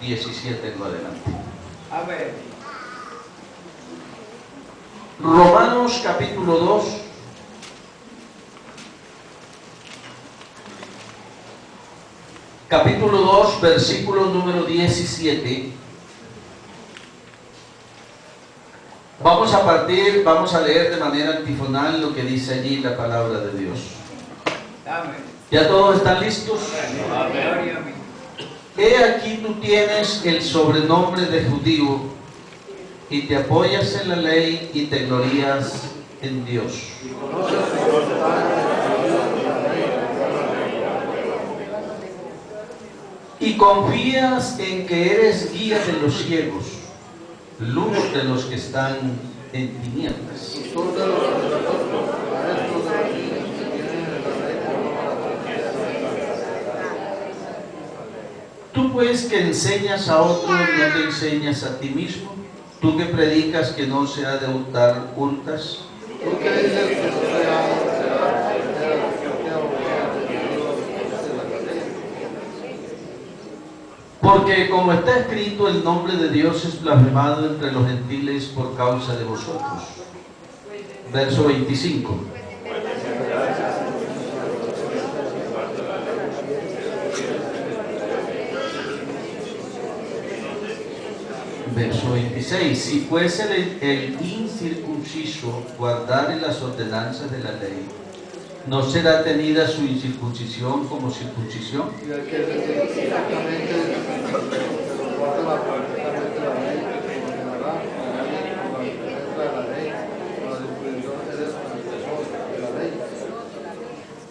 17 en lo adelante. Amén. Romanos capítulo 2. Capítulo 2, versículo número 17. Vamos a leer de manera antifonal lo que dice allí la palabra de Dios. Amén. ¿Ya todos están listos? Amén. He aquí tú tienes el sobrenombre de judío y te apoyas en la ley y te glorías en Dios. Y confías en que eres guía de los ciegos, luz de los que están en tinieblas. Tú pues que enseñas a otros, no te enseñas a ti mismo. Tú que predicas que no se ha de hurtar, hurtas. Porque como está escrito, el nombre de Dios es blasfemado entre los gentiles por causa de vosotros. Verso 25. Verso 26. Si fuese el incircunciso guardare las ordenanzas de la ley, ¿no será tenida su incircuncisión como circuncisión?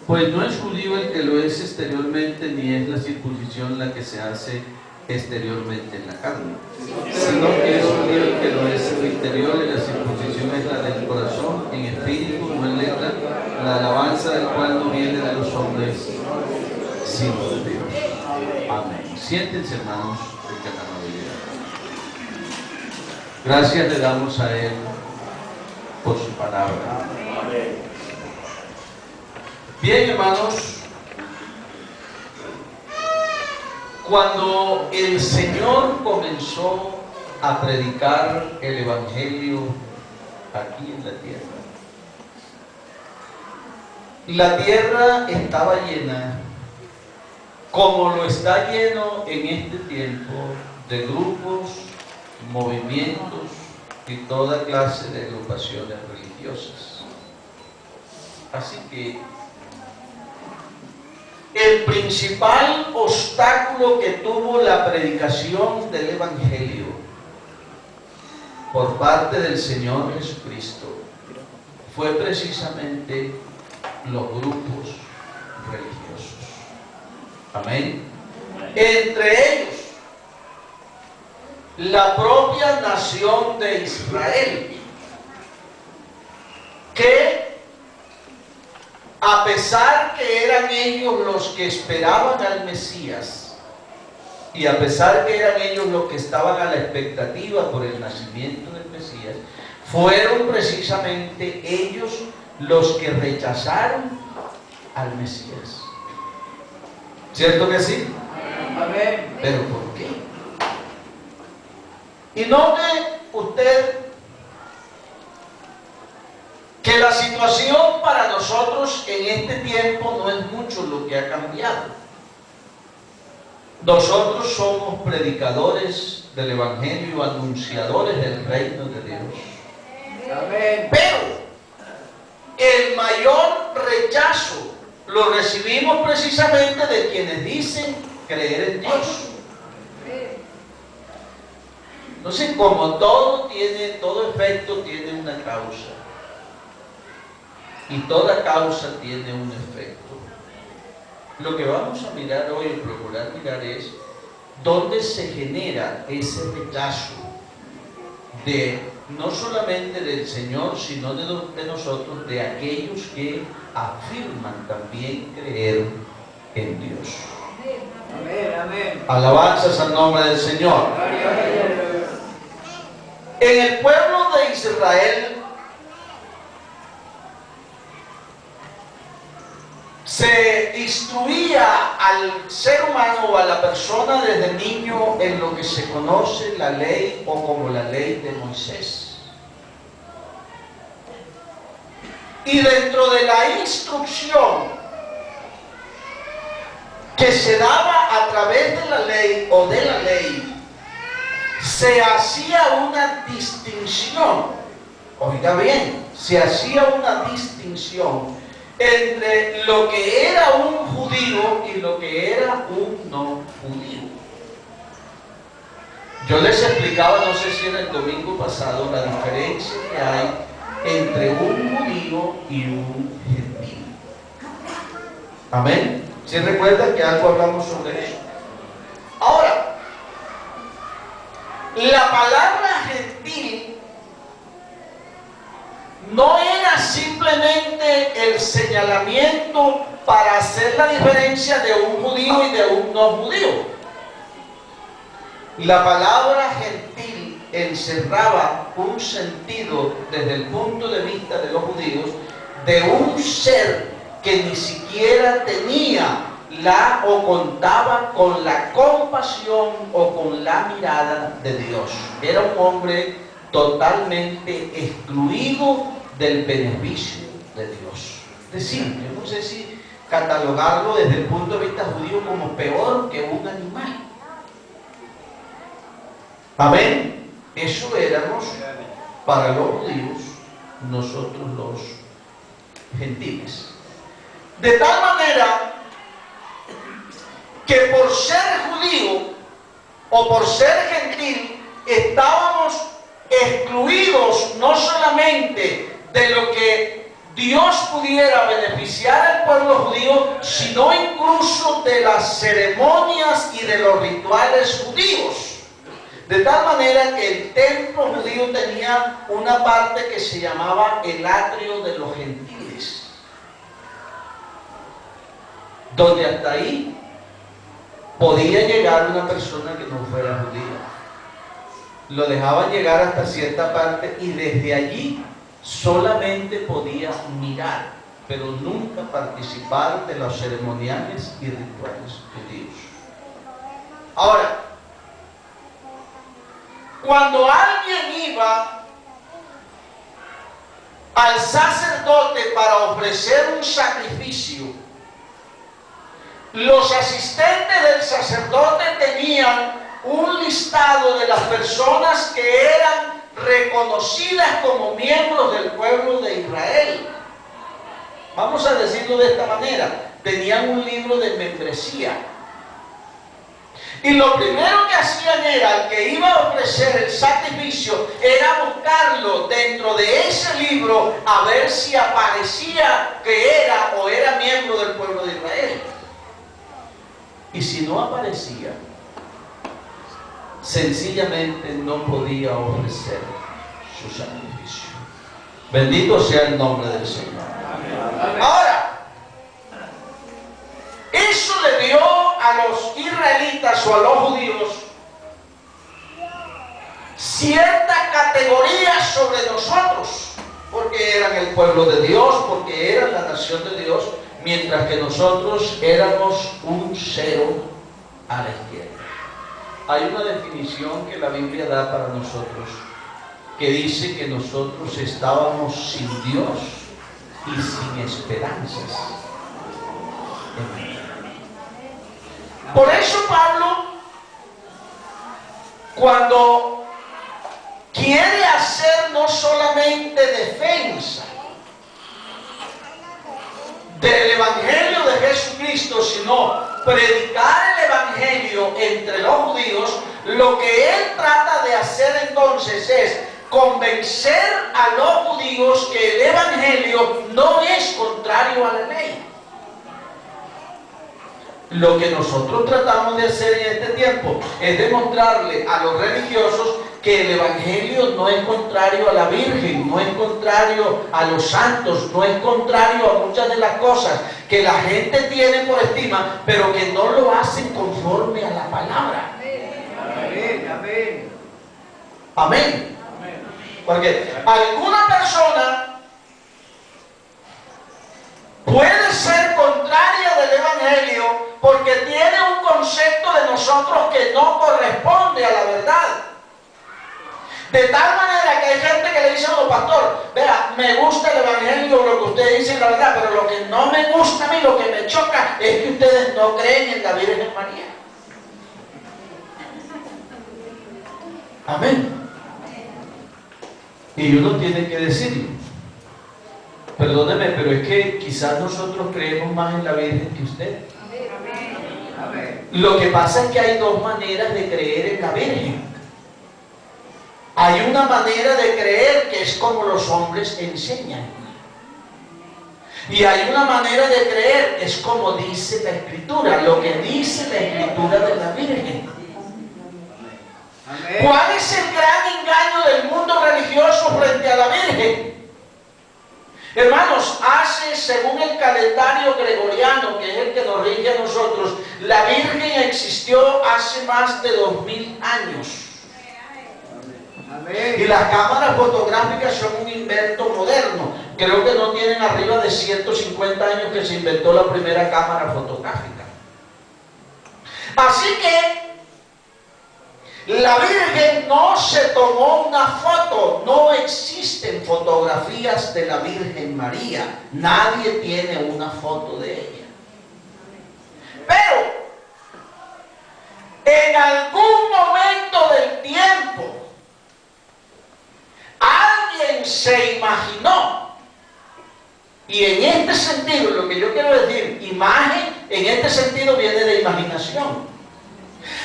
Pues no es judío el que lo es exteriormente, ni es la circuncisión la que se hace exteriormente en la carne, sino que es judío el que lo es en lo interior, y la circuncisión es la del corazón, en espíritu, no en letra, la alabanza del cual no viene de los hombres, sino de Dios. Amén. Siéntense, hermanos, de la amabilidad. Gracias le damos a Él por su palabra. Bien, hermanos, cuando el Señor comenzó a predicar el Evangelio aquí en la tierra estaba llena, como lo está lleno en este tiempo, de grupos, movimientos y toda clase de agrupaciones religiosas. Así que el principal obstáculo que tuvo la predicación del Evangelio por parte del Señor Jesucristo fue precisamente los grupos religiosos. Amén. Entre ellos, la propia nación de Israel, que a pesar que eran ellos los que esperaban al Mesías, y a pesar que eran ellos los que estaban a la expectativa por el nacimiento del Mesías, fueron precisamente ellos los que rechazaron al Mesías. ¿Cierto que sí? Amén. ¿Pero por qué? Y note usted que la situación para nosotros en este tiempo no es mucho lo que ha cambiado. Nosotros somos predicadores del Evangelio, anunciadores del reino de Dios. Amén. Pero el mayor rechazo lo recibimos precisamente de quienes dicen creer en Dios. Entonces, como todo efecto tiene una causa, y toda causa tiene un efecto. Lo que vamos a mirar hoy, o procurar mirar, es dónde se genera ese rechazo no solamente del Señor, sino de nosotros, de aquellos que afirman también creer en Dios. Amén. Amén. Alabanzas al nombre del Señor. En el pueblo de Israel Se instruía al ser humano o a la persona desde niño en lo que se conoce la ley o como la ley de Moisés. Y dentro de la instrucción que se daba a través de la ley o de la ley, se hacía una distinción, oiga bien, se hacía una distinción entre lo que era un judío y lo que era un no judío. Yo les explicaba, no sé si era el domingo pasado, la diferencia que hay entre un judío y un gentil. Amén. ¿Sí recuerdan que algo hablamos sobre eso? Ahora, la palabra gentil no era simplemente el señalamiento para hacer la diferencia de un judío y de un no judío. La palabra gentil encerraba un sentido desde el punto de vista de los judíos de un ser que ni siquiera tenía o contaba con la compasión o con la mirada de Dios. Era un hombre totalmente excluido del beneficio de Dios. Es decir, yo no sé si catalogarlo desde el punto de vista judío como peor que un animal. Amén. Eso éramos para los judíos, nosotros los gentiles. De tal manera que por ser judío o por ser gentil estábamos excluidos no solamente de lo que Dios pudiera beneficiar al pueblo judío, sino incluso de las ceremonias y de los rituales judíos. De tal manera que el templo judío tenía una parte que se llamaba el atrio de los gentiles, donde hasta ahí podía llegar una persona que no fuera judía. Lo dejaban llegar hasta cierta parte y desde allí solamente podía mirar, pero nunca participar de los ceremoniales y rituales judíos. Ahora, cuando alguien iba al sacerdote para ofrecer un sacrificio, los asistentes del sacerdote tenían un listado de las personas que eran reconocidas como miembros del pueblo de Israel. Vamos a decirlo de esta manera, tenían un libro de membresía. Y lo primero que hacían era, el que iba a ofrecer el sacrificio, era buscarlo dentro de ese libro a ver si aparecía que era o era miembro del pueblo de Israel. Y si no aparecía, sencillamente no podía ofrecer su sacrificio. Bendito sea el nombre del Señor. Ahora, eso le dio a los israelitas o a los judíos cierta categoría sobre nosotros, porque eran el pueblo de Dios, porque eran la nación de Dios, mientras que nosotros éramos un cero a la izquierda. Hay una definición que la Biblia da para nosotros, que dice que nosotros estábamos sin Dios y sin esperanzas. Por eso Pablo, cuando quiere hacer no solamente defensa del Evangelio de Jesucristo, sino predicar el Evangelio entre los judíos, lo que él trata de hacer entonces es convencer a los judíos que el Evangelio no es contrario a la ley. Lo que nosotros tratamos de hacer en este tiempo es demostrarle a los religiosos que el Evangelio no es contrario a la Virgen, no es contrario a los santos, no es contrario a muchas de las cosas que la gente tiene por estima, pero que no lo hacen conforme a la palabra. Amén, amén. Amén. Porque alguna persona puede ser contraria nosotros que no corresponde a la verdad. De tal manera que hay gente que le dice a los pastor, vea, me gusta el evangelio, lo que ustedes dicen la verdad, pero lo que no me gusta a mí, lo que me choca, es que ustedes no creen en la Virgen María. Amén. Y uno tiene que decirlo. Perdóneme, pero es que quizás nosotros creemos más en la Virgen que usted. Lo que pasa es que hay dos maneras de creer en la Virgen. Hay una manera de creer que es como los hombres enseñan. Y hay una manera de creer, es como dice la Escritura, lo que dice la Escritura de la Virgen. ¿Cuál es el gran engaño del mundo religioso frente a la Virgen? Hermanos, según el calendario gregoriano, que es el que nos rige a nosotros, la Virgen existió hace más de 2000 años. Y las cámaras fotográficas son un invento moderno. Creo que no tienen arriba de 150 años que se inventó la primera cámara fotográfica. Así que la Virgen no se tomó una foto. No existen fotografías de la Virgen María. Nadie tiene una foto de ella. Pero en algún momento del tiempo alguien se imaginó, y en este sentido, lo que yo quiero decir, imagen, en este sentido viene de imaginación.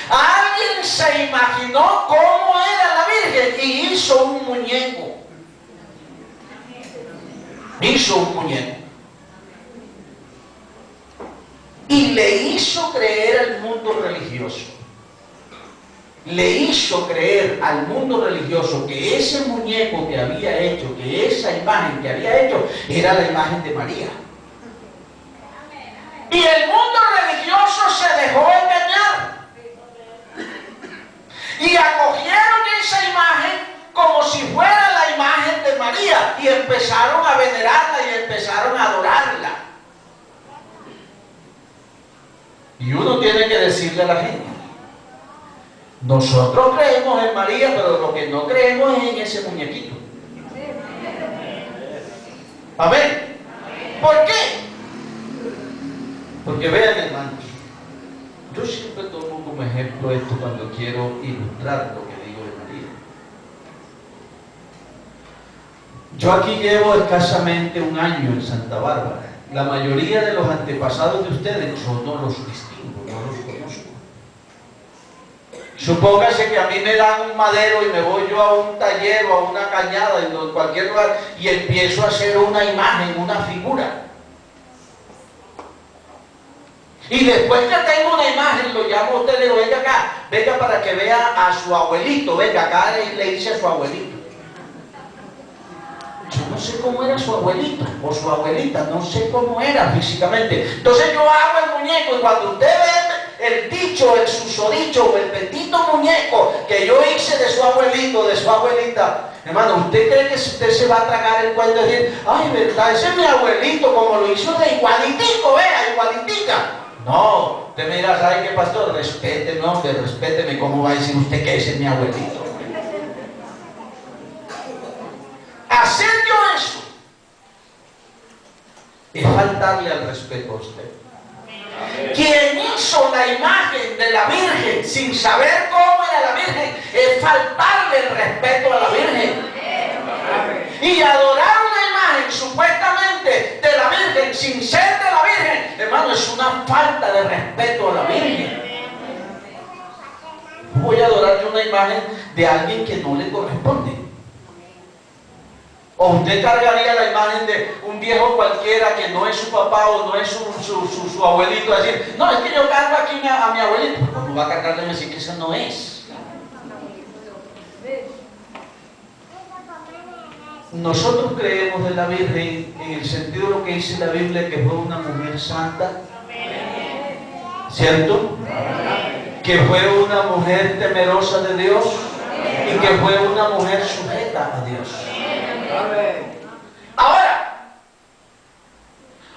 Alguien se imaginó cómo era la Virgen y hizo un muñeco. Hizo un muñeco. Y le hizo creer al mundo religioso. Le hizo creer al mundo religioso que ese muñeco que había hecho, que esa imagen que había hecho, era la imagen de María. Y el mundo religioso se dejó engañar. Y acogieron esa imagen como si fuera la imagen de María. Y empezaron a venerarla y empezaron a adorarla. Y uno tiene que decirle a la gente, nosotros creemos en María, pero lo que no creemos es en ese muñequito. Amén. ¿Por qué? Porque vean, hermanos, yo siempre tomo como ejemplo esto cuando quiero ilustrar lo que digo de María. Yo aquí llevo escasamente un año en Santa Bárbara. La mayoría de los antepasados de ustedes yo no los distingo, no los conozco. Supóngase que a mí me dan un madero y me voy yo a un taller o a una cañada en cualquier lugar y empiezo a hacer una imagen, una figura. Y después que tengo una imagen, lo llamo a usted, le digo, venga acá, venga para que vea a su abuelito, venga acá, le dice a su abuelito. Yo no sé cómo era su abuelito o su abuelita, no sé cómo era físicamente. Entonces yo hago el muñeco y cuando usted ve el dicho, el susodicho o el bendito muñeco que yo hice de su abuelito, de su abuelita, hermano, ¿usted cree que usted se va a tragar el cuento de decir, ay, verdad, ese es mi abuelito, como lo hizo de igualitico, vea, igualitica? No, usted me dirá, ¿sabe qué, pastor? Respéteme, hombre, respéteme, ¿cómo va a decir usted que ese es mi abuelito? Hacer yo eso es faltarle al respeto a usted. Quien hizo la imagen de la Virgen sin saber cómo era la Virgen es faltarle el respeto a la Virgen. Y adorar una imagen supuestamente de la Virgen sin ser de la Virgen, hermano, es una falta de respeto a la Virgen. Voy a adorar una imagen de alguien que no le corresponde. O usted cargaría la imagen de un viejo cualquiera que no es su papá o no es su abuelito, a decir, no, es que yo cargo aquí a mi abuelito. ¿Cómo va a cargarle y decir que eso no es? Nosotros creemos de la Virgen en el sentido de lo que dice la Biblia, que fue una mujer santa, ¿cierto? Que fue una mujer temerosa de Dios y que fue una mujer sujeta a Dios. Ahora,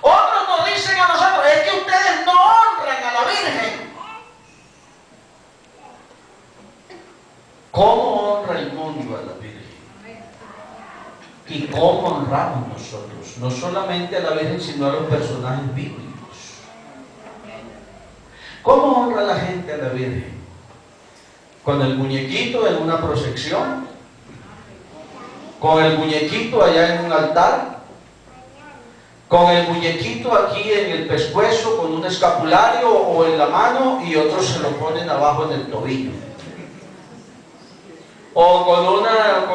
otros nos dicen a nosotros, es que ustedes no honran a la Virgen. ¿Cómo honra el mundo a la Virgen? ¿Y cómo honramos nosotros? No solamente a la Virgen, sino a los personajes bíblicos. ¿Cómo honra la gente a la Virgen? Con el muñequito en una procesión, con el muñequito allá en un altar, con el muñequito aquí en el pescuezo, con un escapulario o en la mano, y otros se lo ponen abajo en el tobillo. O con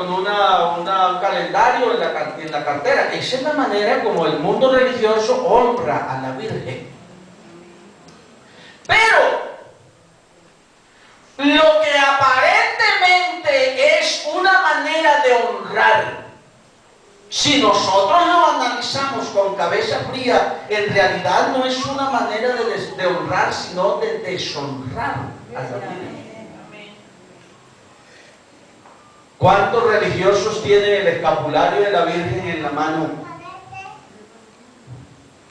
un calendario en la cartera. Esa es la manera como el mundo religioso honra a la Virgen. Pero lo que aparentemente es una manera de honrar, si nosotros lo analizamos con cabeza fría, en realidad no es una manera de honrar, sino de deshonrar a la Virgen. ¿Cuántos religiosos tienen el escapulario de la Virgen en la mano?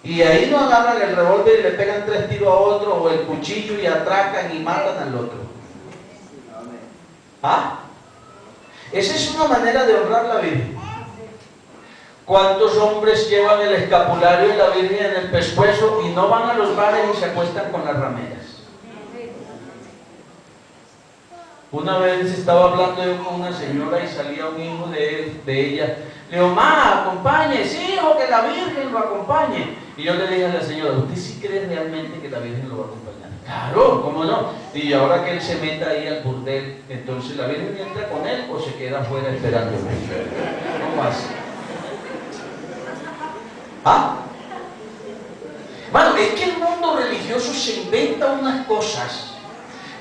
Y ahí no agarran el revólver y le pegan 3 tiros a otro, o el cuchillo y atracan y matan al otro. ¿Ah? Esa es una manera de honrar a la Virgen. ¿Cuántos hombres llevan el escapulario de la Virgen en el pescuezo y no van a los bares y se acuestan con las rameras? Una vez estaba hablando yo con una señora y salía un hijo de ella. Le digo, ma, acompañe, sí, hijo, que la Virgen lo acompañe. Y yo le dije a la señora, ¿usted sí cree realmente que la Virgen lo va a acompañar? Claro, ¿cómo no? Y ahora que él se meta ahí al burdel, entonces la Virgen entra con él o se queda afuera esperándolo. ¿Cómo hace? ¿Ah? Bueno, es que el mundo religioso se inventa unas cosas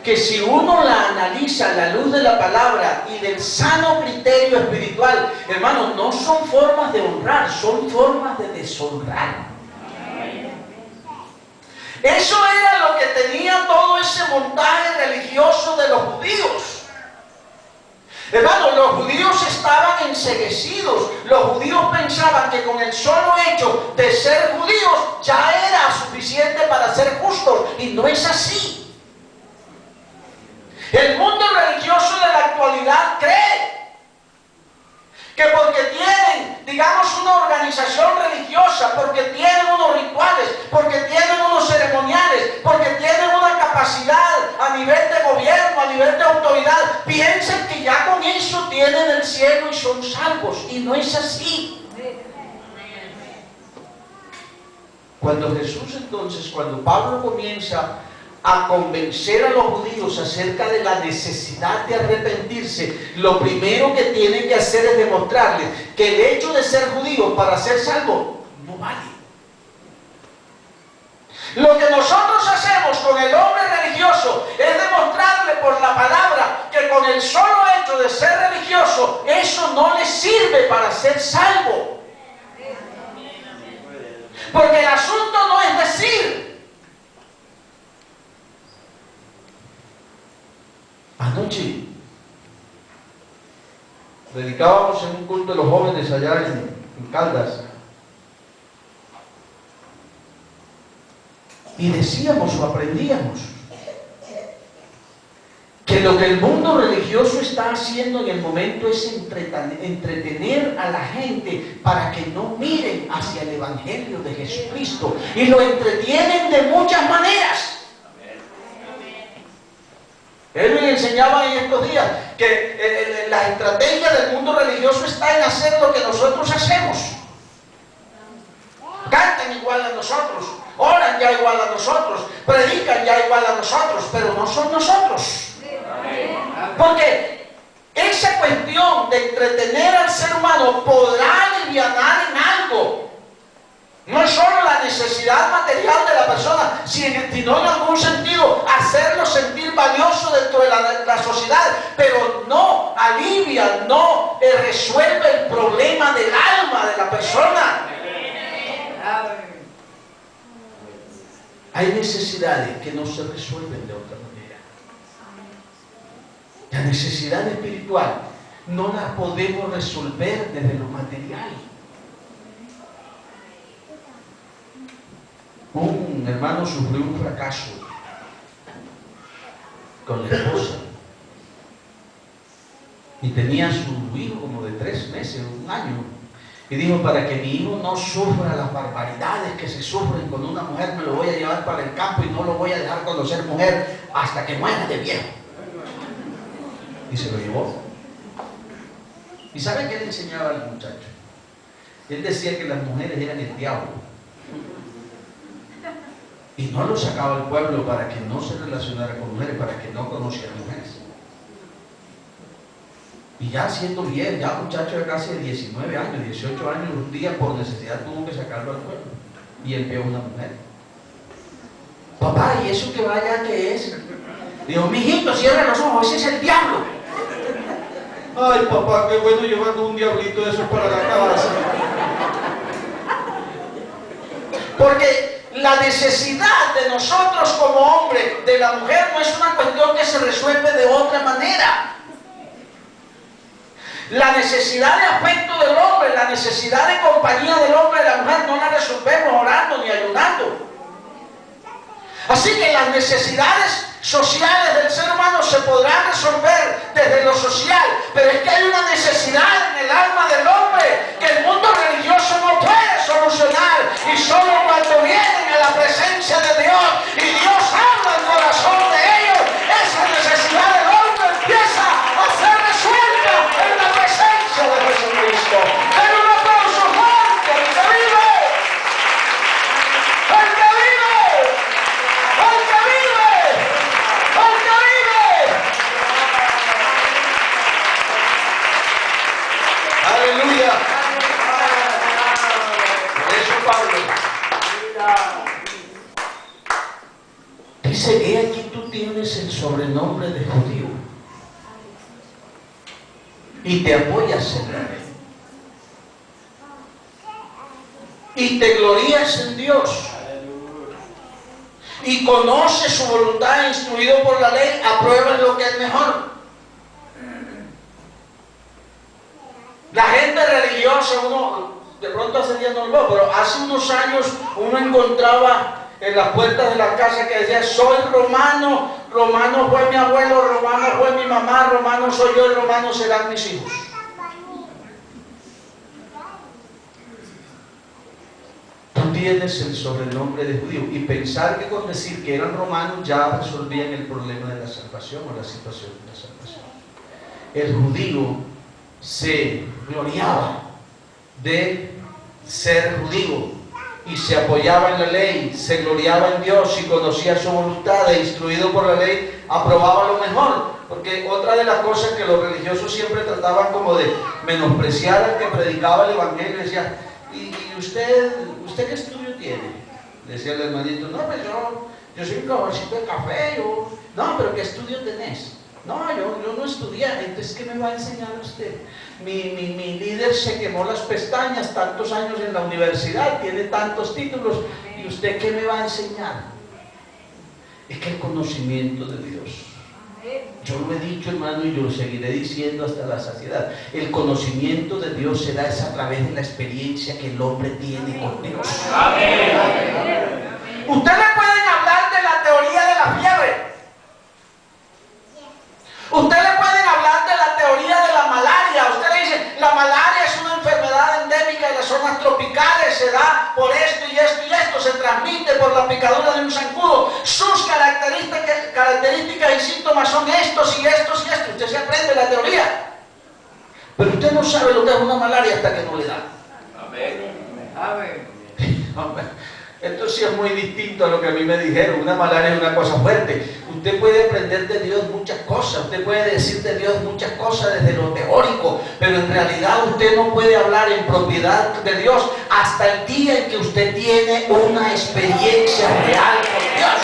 que si uno la analiza a la luz de la palabra y del sano criterio espiritual, hermano, no son formas de honrar, son formas de deshonrar. Eso era lo que tenía todo ese montaje religioso de los judíos. Hermano, los judíos estaban enceguecidos. Los judíos pensaban que con el solo hecho de ser judíos ya era suficiente para ser justos, y no es así. El mundo religioso de la actualidad cree que porque tienen, digamos, una organización religiosa, porque tienen unos rituales, porque tienen unos ceremoniales, porque tienen una capacidad a nivel de gobierno, a nivel de autoridad, piensan que ya con eso tienen el cielo y son salvos, y no es así. Cuando Pablo comienza a convencer a los judíos acerca de la necesidad de arrepentirse, lo primero que tienen que hacer es demostrarles que el hecho de ser judío para ser salvo no vale. Lo que nosotros hacemos con el hombre religioso es demostrarle por la palabra que con el solo hecho de ser religioso, eso no le sirve para ser salvo. Porque el asunto no es decir. Anoche dedicábamos en un culto de los jóvenes allá en Caldas, y decíamos o aprendíamos que lo que el mundo religioso está haciendo en el momento es entretener a la gente para que no miren hacia el Evangelio de Jesucristo, y lo entretienen de muchas maneras. Él me enseñaba en estos días que la estrategia del mundo religioso está en hacer lo que nosotros hacemos. Cantan igual a nosotros, oran ya igual a nosotros, predican ya igual a nosotros, pero no son nosotros. Porque esa cuestión de entretener al ser humano podrá alivianar en algo. No es solo la necesidad material de la persona, sino en algún sentido hacerlo sentir valioso dentro de la sociedad, pero no alivia, no resuelve el problema del alma de la persona. Hay necesidades que no se resuelven de otra manera. La necesidad espiritual no la podemos resolver desde lo material. Un hermano sufrió un fracaso con la esposa. Y tenía su hijo como de 3 meses, 1 año. Y dijo, para que mi hijo no sufra las barbaridades que se sufren con una mujer, me lo voy a llevar para el campo y no lo voy a dejar conocer mujer hasta que muera de viejo. Y se lo llevó. ¿Y sabe qué le enseñaba al muchacho? Él decía que las mujeres eran el diablo. Y no lo sacaba al pueblo para que no se relacionara con mujeres, para que no conociera mujeres. Y ya siendo bien, ya muchacho de casi de 19 años, 18 años, un día por necesidad tuvo que sacarlo al pueblo. Y él vio a una mujer. Papá, ¿y eso que vaya qué es? Dijo, mijito, cierra los ojos, ese es el diablo. Ay, papá, qué bueno llevando un diablito de esos para la cabeza. Porque la necesidad de nosotros como hombre, de la mujer, no es una cuestión que se resuelve de otra manera. La necesidad de afecto del hombre, la necesidad de compañía del hombre y de la mujer no la resolvemos orando ni ayunando. Así que las necesidades sociales del ser humano se podrán resolver desde lo social, pero es que hay una necesidad en el alma del hombre que el mundo religioso no puede solucionar, y solo cuando vienen a la presencia de Dios y Dios habla al corazón de ellos, esa necesidad del hombre empieza a ser resuelta en la presencia de Jesucristo. ¡Den un aplauso fuerte al que vive! ¡Al que vive! ¡Al que vive! ¡Al que vive! ¡Aleluya! Eso Pablo dice que aquí tú tienes el sobrenombre de judío y te apoyas en la ley y te glorías en Dios y conoces su voluntad, instruido por la ley, apruebas lo que es mejor. La gente religiosa, uno de pronto hace días no lo veo, pero hace unos años uno encontraba en las puertas de la casa que decía, soy romano, romano fue mi abuelo, romano fue mi mamá, romano soy yo y romanos serán mis hijos. Tú tienes el sobrenombre de judío, y pensar que con decir que eran romanos ya resolvían el problema de la salvación o la situación de la salvación. El judío se gloriaba de ser judío y se apoyaba en la ley, se gloriaba en Dios y conocía su voluntad, e instruido por la ley aprobaba lo mejor. Porque otra de las cosas que los religiosos siempre trataban como de menospreciar al que predicaba el evangelio, decía, ¿y usted qué estudio tiene? Decía el hermanito, no, pues yo soy un cabalcito de café, no, pero ¿qué estudio tenés? No, yo no estudié. Entonces, ¿qué me va a enseñar usted? Mi líder se quemó las pestañas, tantos años en la universidad, tiene tantos títulos, ¿y usted qué me va a enseñar? Es que el conocimiento de Dios, yo lo he dicho, hermano, y yo lo seguiré diciendo hasta la saciedad, el conocimiento de Dios se da a través de la experiencia que el hombre tiene con Dios. Amén. Ustedes pueden hablar de la teoría de la fiebre. Ustedes pueden hablar de la teoría de la malaria. Ustedes dicen, la malaria es una enfermedad endémica de las zonas tropicales, se da por esto y esto y esto, se transmite por la picadura de un zancudo. Sus características y síntomas son estos y estos y estos. Usted se aprende la teoría, pero usted no sabe lo que es una malaria hasta que no le da. Amén. Amén. Esto sí es muy distinto a lo que a mí me dijeron. Una malaria es una cosa fuerte. Usted puede aprender de Dios muchas cosas, usted puede decir de Dios muchas cosas desde lo teórico, pero en realidad usted no puede hablar en propiedad de Dios hasta el día en que usted tiene una experiencia real con Dios.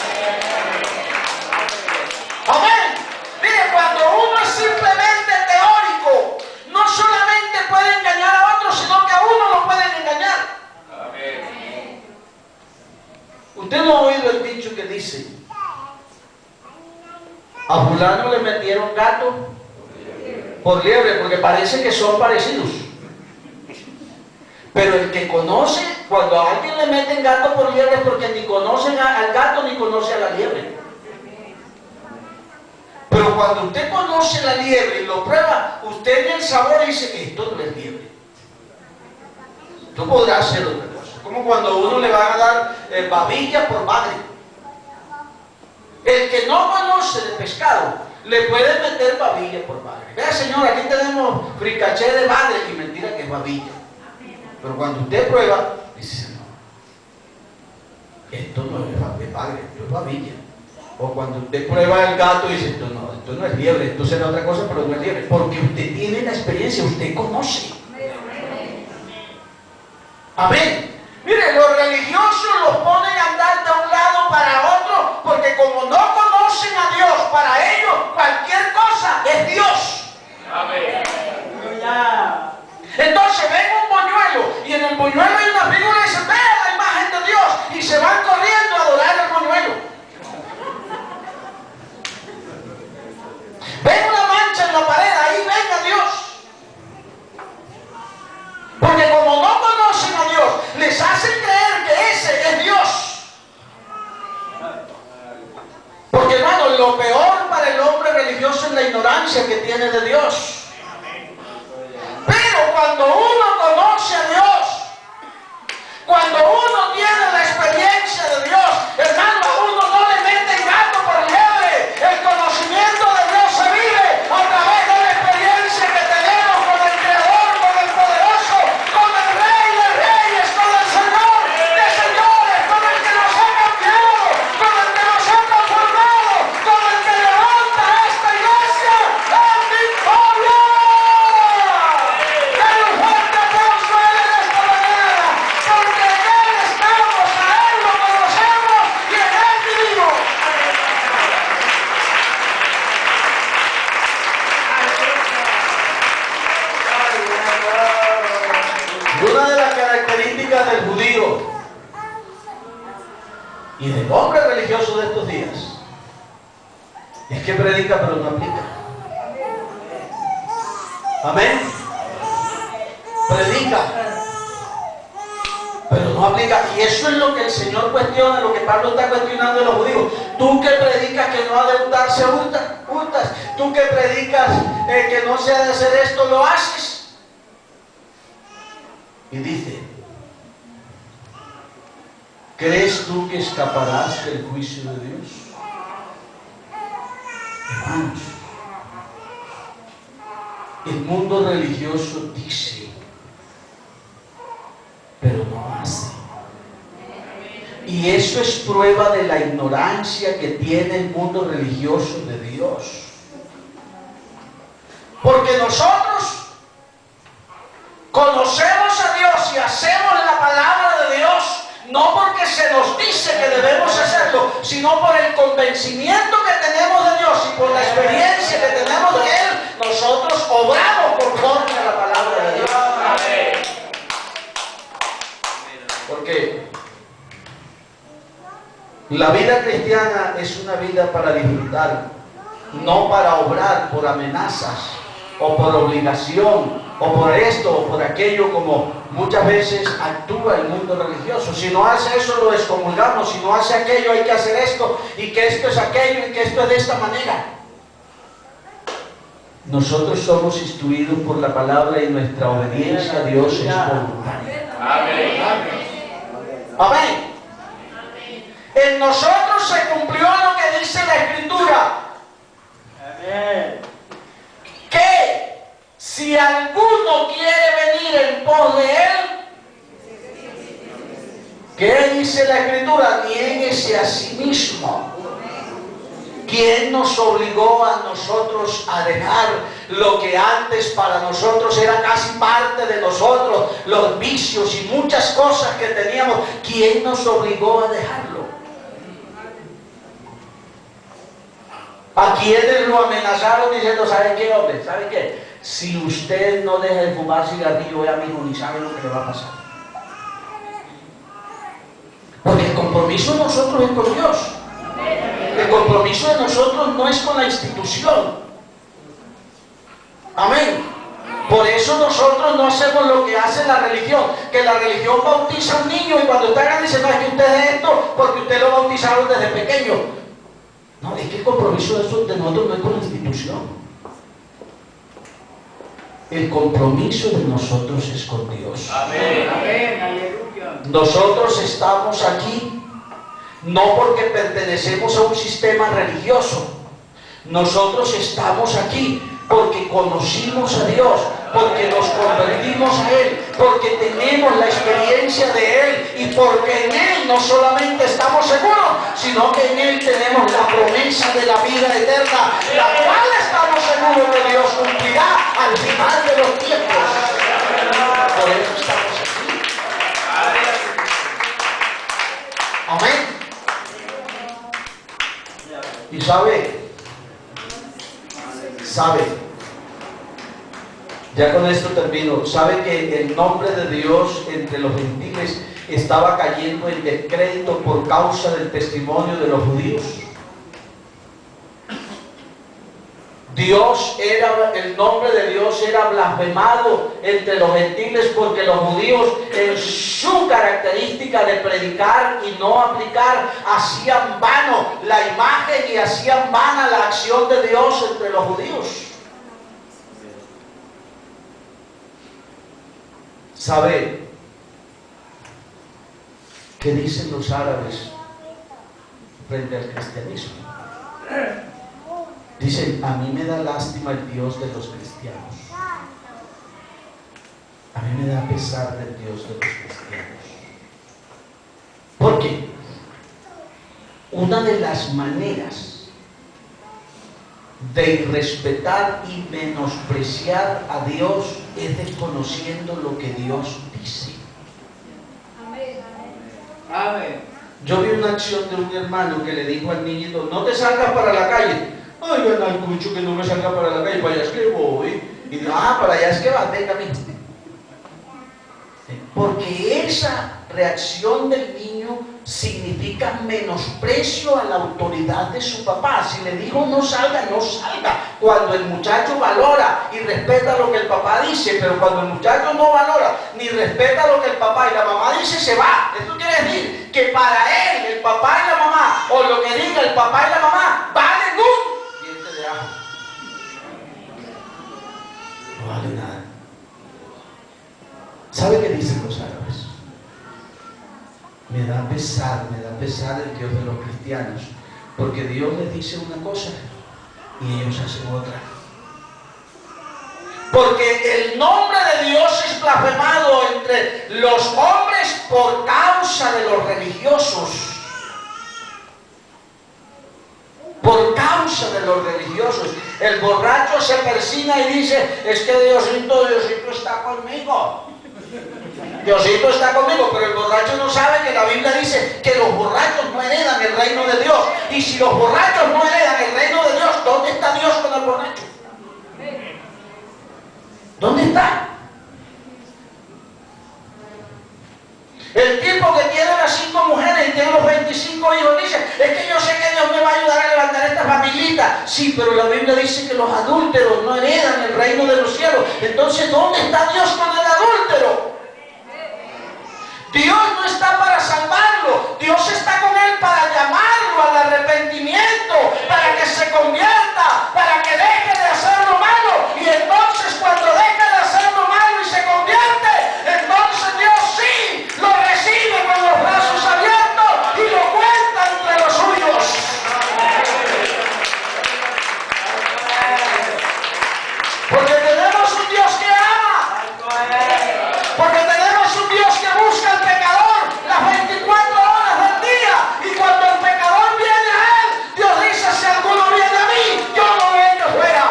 Amén. Mire, cuando uno es simplemente teórico, no solamente puede engañar a otros, sino que a uno lo pueden engañar. Usted no ha oído el dicho que dice, a fulano le metieron gato por liebre, porque parece que son parecidos. Pero el que conoce, cuando a alguien le meten gato por liebre, es porque ni conocen al gato ni conoce a la liebre. Pero cuando usted conoce la liebre y lo prueba, usted ve el sabor y dice, esto no es liebre. Tú podrás hacer otra cosa. Como cuando uno le van a dar babilla por bagre. El que no conoce de pescado, le puede meter babilla por bagre. Vea, señor, aquí tenemos fricaché de bagre, y mentira que es babilla. Pero cuando usted prueba, dice, no, esto no es bagre, esto es babilla. O cuando usted prueba el gato y dice, esto no es liebre, esto será otra cosa, pero no es liebre. Porque usted tiene la experiencia, usted conoce. Amén. Mire, los religiosos los ponen a andar de un lado para otro, porque como no conocen a Dios, para ellos cualquier cosa es Dios. Amén. Entonces ven un moñuelo, y en el moñuelo hay una figura y dicen, vea la imagen de Dios, y se van corriendo a adorar el moñuelo. Ven una mancha en la pared, ahí ven a Dios. Porque como no conocen a Dios, les hacen creer que ese es Dios. Porque hermano, lo peor para el hombre religioso es la ignorancia que tiene de Dios. Pero cuando uno conoce a Dios, cuando uno tiene la experiencia de Dios, hermano, a uno no le meten gato por liebre. El conocimiento de Dios se vive a través de la experiencia que tenemos con el Creador, con el Poderoso, con el Rey de Reyes, con el Señor de Señores, con el que nos ha cambiado, con el que nos ha transformado, con el que levanta esta iglesia en victoria. Dale un fuerte aplauso a Él en esta mañana, porque en Él estamos, a Él lo conocemos y en Él vivimos. Una de las características del judío y del hombre religioso de estos días es que predica pero no aplica. Amén. Predica pero no aplica. Y eso es lo que el Señor cuestiona, lo que Pablo está cuestionando de los judíos. Tú que predicas que no ha de hurtarse, hurtas. Tú que predicas que no se ha de hacer esto, lo haces. Y dice, ¿crees tú que escaparás del juicio de Dios? Hermanos, el mundo religioso dice, pero no hace. Y eso es prueba de la ignorancia que tiene el mundo religioso de Dios. Porque nosotros conocemos a Dios y hacemos la palabra de Dios, no porque se nos dice que debemos hacerlo, sino por el convencimiento que tenemos de Dios y por la experiencia que tenemos de Él. Nosotros obramos conforme a la palabra de Dios. Porque la vida cristiana es una vida para disfrutar, no para obrar por amenazas o por obligación o por esto o por aquello, como muchas veces actúa el mundo religioso. Si no hace eso, lo excomulgamos. Si no hace aquello, hay que hacer esto, y que esto es aquello, y que esto es de esta manera. Nosotros somos instruidos por la palabra y nuestra obediencia a Dios es voluntaria. Amén. Amén. En nosotros se cumplió lo que dice la Escritura. Amén. Que si alguno quiere venir en pos de Él, ¿qué dice la Escritura? Niéguese a sí mismo. ¿Quién nos obligó a nosotros a dejar lo que antes para nosotros era casi parte de nosotros, los vicios y muchas cosas que teníamos? ¿Quién nos obligó a dejarlo? ¿A quienes lo amenazaron diciendo, ¿sabe qué, hombre? ¿Sabe qué? Si usted no deja de fumar cigarrillo, ya mismo ni sabe lo que le va a pasar. Porque el compromiso de nosotros es con Dios. El compromiso de nosotros no es con la institución. Amén. Por eso nosotros no hacemos lo que hace la religión, que la religión bautiza a un niño y cuando está grande dice, no, es que usted es esto porque usted lo bautizaron desde pequeño. No, es que el compromiso de nosotros no es con la institución. El compromiso de nosotros es con Dios. Amén. Amén. Aleluya. Nosotros estamos aquí no porque pertenecemos a un sistema religioso. Nosotros estamos aquí porque conocimos a Dios, porque nos convertimos a Él, porque tenemos la experiencia de Él y porque en Él no solamente estamos seguros, sino que en Él tenemos la promesa de la vida eterna, la cual estamos seguros que Dios cumplirá al final de los tiempos. Por eso estamos aquí. Amén. Y sabe, ya con esto termino, sabe que el nombre de Dios entre los gentiles estaba cayendo en descrédito por causa del testimonio de los judíos. El nombre de Dios era blasfemado entre los gentiles porque los judíos, en su característica de predicar y no aplicar, hacían vano la imagen y hacían vana la acción de Dios entre los judíos. ¿Sabe qué dicen los árabes frente al cristianismo? Dicen, a mí me da lástima el Dios de los cristianos. A mí me da pesar del Dios de los cristianos. ¿Por qué? Una de las maneras de irrespetar y menospreciar a Dios es desconociendo lo que Dios dice. Amén. Yo vi una acción de un hermano que le dijo al niñito, no te salgas para la calle. Ay, ven al cucho que no me salga para la calle, para allá es que voy. Y digo, para allá es que vas, venga, venga. Porque esa reacción del niño significa menosprecio a la autoridad de su papá. Si le dijo no salga, no salga. Cuando el muchacho valora y respeta lo que el papá dice, pero cuando el muchacho no valora ni respeta lo que el papá y la mamá dice, se va. Esto quiere decir que para él, el papá y la mamá, o lo que diga el papá y la mamá, vale un diente de ajo. No vale nada. ¿Sabe qué dicen los árabes? Me da pesar el Dios de los cristianos, porque Dios les dice una cosa y ellos hacen otra. Porque el nombre de Dios es blasfemado entre los hombres por causa de los religiosos. Por causa de los religiosos. El borracho se persina y dice, es que Diosito está conmigo. Diosito está conmigo, pero el borracho no sabe que la Biblia dice que los borrachos no heredan el reino de Dios. Y si los borrachos no heredan el reino de Dios, ¿dónde está Dios con el borracho? ¿Dónde está? El tipo que tiene las 5 mujeres y tiene los 25 hijos dice, es que yo sé que Dios me va a ayudar a levantar esta familita. Sí, pero la Biblia dice que los adúlteros no heredan el reino de los cielos. Entonces, ¿dónde está Dios con el adúltero? Dios no está para salvarlo, Dios está con él para llamarlo al arrepentimiento, para que se convierta, para que deje de hacer lo malo. Y entonces cuando deje de hacer lo malo y se convierte, entonces Dios sí lo recibe con los brazos abiertos y lo cuenta entre los suyos. Porque tenemos un Dios que ama. Porque tenemos un Dios que busca al pecador las 24 horas del día. Y cuando el pecador viene a Él, Dios dice, si alguno viene a mí, yo no le echo fuera.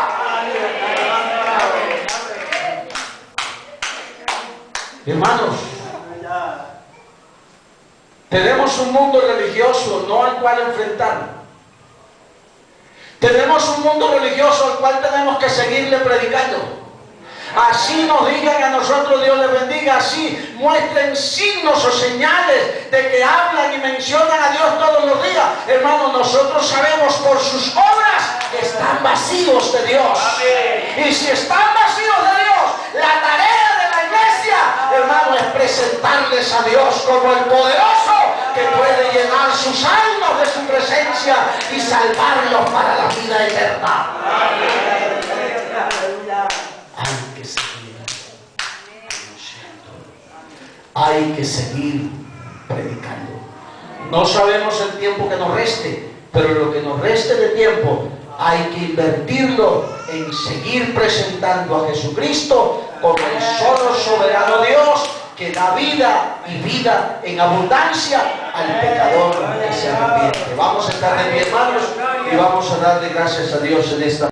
Hermanos, tenemos un mundo religioso, no al cual enfrentar. Tenemos un mundo religioso al cual tenemos que seguirle predicando. Así nos digan a nosotros Dios les bendiga, así muestren signos o señales de que hablan y mencionan a Dios todos los días. Hermanos, nosotros sabemos por sus obras que están vacíos de Dios. Y si están vacíos de Dios, la tarea de la iglesia, hermano, es presentarles a Dios como el poderoso que puede llenar sus almas de su presencia y salvarlos para la vida eterna. Hay que seguir anunciando. Hay que seguir predicando. No sabemos el tiempo que nos reste, pero lo que nos reste de tiempo hay que invertirlo en seguir presentando a Jesucristo como el solo soberano Dios que da vida y vida en abundancia al pecador que se arrepiente. Vamos a estar de pie, hermanos, y vamos a darle gracias a Dios en esta